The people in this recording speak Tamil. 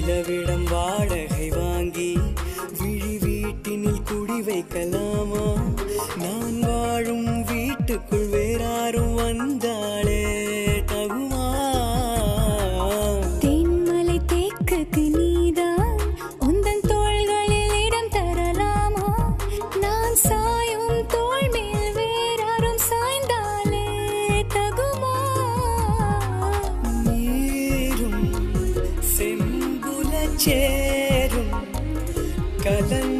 நிலவிடம் வாடகை வாங்கி விழி வீட்டினில் குடி வைக்கலாமா? நான் வாழும் வீட்டுக்குள் வேறாரும் வந்தாளே தகுமா? தென்மலை தேக்குக்கு நீதான் உந்தன் தோள்களில் இடம் தரலாமா? நான் சாயும் தோள் மேல் வேறாரும் சாய்ந்தாலே தகுமா? நீரும் செம்புல சேரும் கலந்த